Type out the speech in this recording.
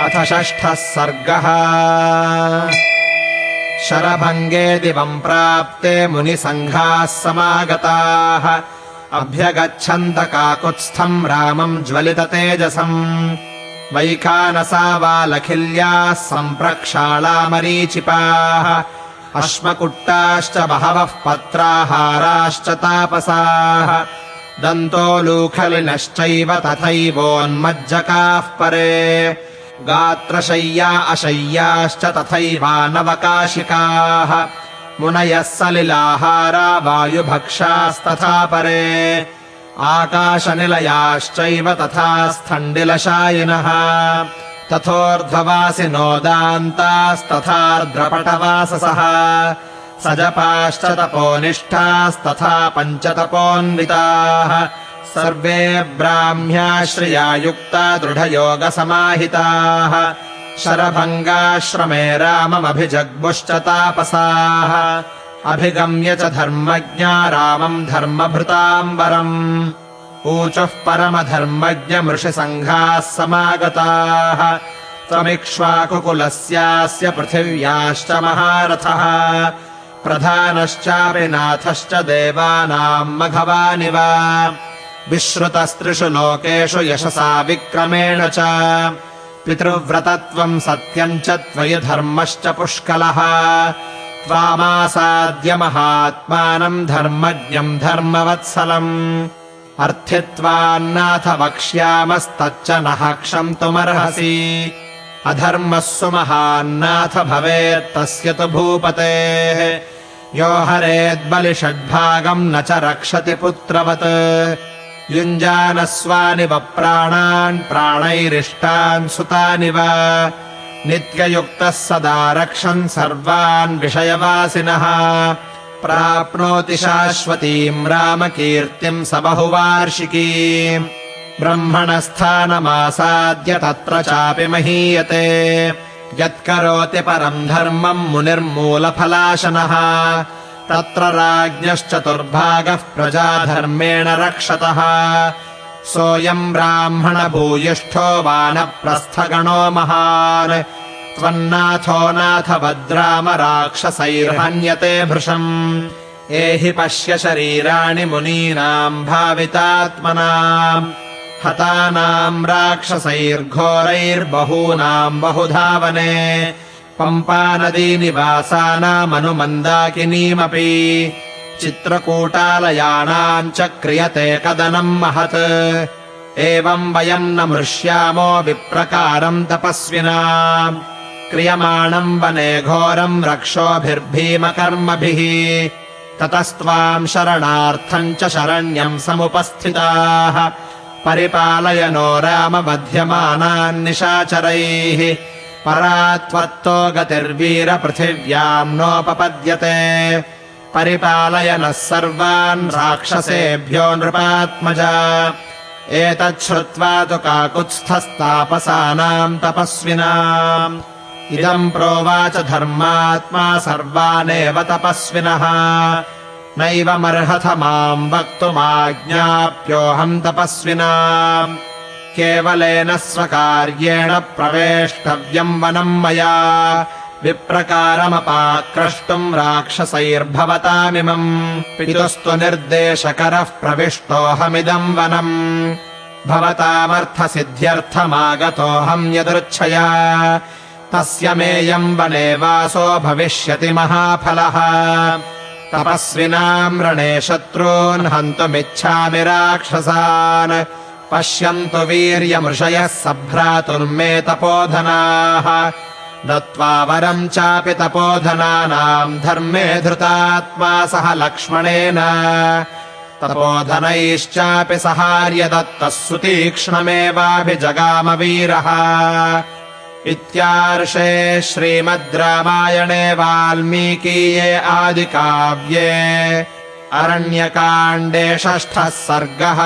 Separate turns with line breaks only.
अथ षष्ठः सर्गः। शरभङ्गे दिवम् प्राप्ते मुनिसङ्घाः समागताः अभ्यगच्छन्त काकुत्स्थम् रामम् ज्वलिततेजसम्। वैखानसावालखिल्याः सम्प्रक्षाळामरीचिपाः अश्मकुट्टाश्च बहवः पत्राहाराश्च तापसाः। दन्तोलूखलिनश्चैव तथैवोन्मज्जकाः परे गात्रशय्या अशय्याश्च तथैवानवकाशिकाः। मुनयः सलिलाहारा वायुभक्षास्तथा परे आकाशनिलयाश्चैव तथा स्थण्डिलशायिनः। तथोर्ध्ववासिनो दान्तास्तथार्द्रपटवाससः सजपाश्च तपोनिष्ठास्तथा पञ्चतपोन्विताः। सर्वे ब्राह्म्याश्रया युक्ता दृढयोगसमाहिताः शरभङ्गाश्रमे राममभिजग्मुश्च तापसाः। अभिगम्य च धर्मज्ञा रामम् धर्मभृताम्बरम् ऊचुः परमधर्मज्ञमृषिसङ्घाः समागताः। त्वमिक्ष्वाकुकुलस्यास्य पृथिव्याश्च महारथः प्रधानश्चापि नाथश्च देवानाम् मघवानिव। विश्रुतस्त्रिषु लोकेषु यशसा विक्रमेण च पितृव्रतत्वम् सत्यम् च त्वयि धर्मश्च पुष्कलः। त्वामासाद्य महात्मानम् धर्मज्ञम् धर्मवत्सलम् अर्थित्वान्नाथ वक्ष्यामस्तच्च नः क्षन्तुमर्हसि। अधर्मः सुमहान्नाथ भवेत्तस्य तु भूपतेः यो हरेद्बलिषड्भागम् न च रक्षति पुत्रवत्। युञ्जानस्वानिव प्राणान् प्राणैरिष्टान् सुतानिव नित्ययुक्तः सदा रक्षन् सर्वान् विषयवासिनः। प्राप्नोति शाश्वतीम् रामकीर्तिम् स बहुवार्षिकीम् ब्रह्मणस्थानमासाद्य तत्र चापि महीयते। यत्करोति परम् धर्मम् मुनिर्मूलफलाशनः तत्र राज्ञश्चतुर्भागः प्रजाधर्मेण रक्षतः। सोऽयम् ब्राह्मणभूयिष्ठो वानप्रस्थगणो महान् त्वन्नाथो नाथवद्राम राक्षसैर्हन्यते भृशम्। एहि पश्य शरीराणि मुनीनाम् भावितात्मनाम् हतानाम् राक्षसैर्घोरैर्बहूनाम् बहुधावने पम्पानदीनिवासानामनुमन्दाकिनीमपि चित्रकूटालयानाम् च क्रियते कदनम् महत्। एवम् वयम् न मृष्यामो विप्रकारम् तपस्विनाम् क्रियमाणम् वने घोरम् रक्षोभिर्भीमकर्मभिः। ततस्त्वाम् शरणार्थम् च शरण्यम् समुपस्थिताः परिपालय नो राम बध्यमानान् निशाचरैः। परा त्वत्तो गतिर्वीर पृथिव्याम् नोपपद्यते परिपालय नः सर्वान् राक्षसेभ्यो नृपात्मजा। एतच्छ्रुत्वा तु काकुत्स्थस्तापसानाम् तपस्विनाम् इदम् प्रोवाच धर्मात्मा सर्वानेव तपस्विनः। नैवमर्हथ माम् वक्तुमाज्ञाप्योऽहम् तपस्विनाम् केवलेन स्वकार्येण प्रवेष्टव्यम् वनम् मया। विप्रकारमपाक्रष्टुम् राक्षसैर्भवतामिमम् पितुस्तु निर्देशकरः प्रविष्टोऽहमिदम् वनम्। भवतामर्थसिद्ध्यर्थमागतोऽहम् यदृच्छया तस्य मेयम् वने वासो भविष्यति महाफलः। तपस्विनाम् रणे शत्रून् हन्तुमिच्छामि राक्षसान् पश्यन्तु वीर्यमृषयः सभ्रातुर्मे तपोधनाः। दत्त्वा वरम् चापि तपोधनानाम् धर्मे धृतात्मा सह लक्ष्मणेन तपोधनैश्चापि सहार्य दत्तः सुतीक्ष्णमेवाभिजगाम वीरः। इत्यार्षे श्रीमद् रामायणे वाल्मीकीये आदिकाव्ये अरण्यकाण्डे षष्ठः सर्गः।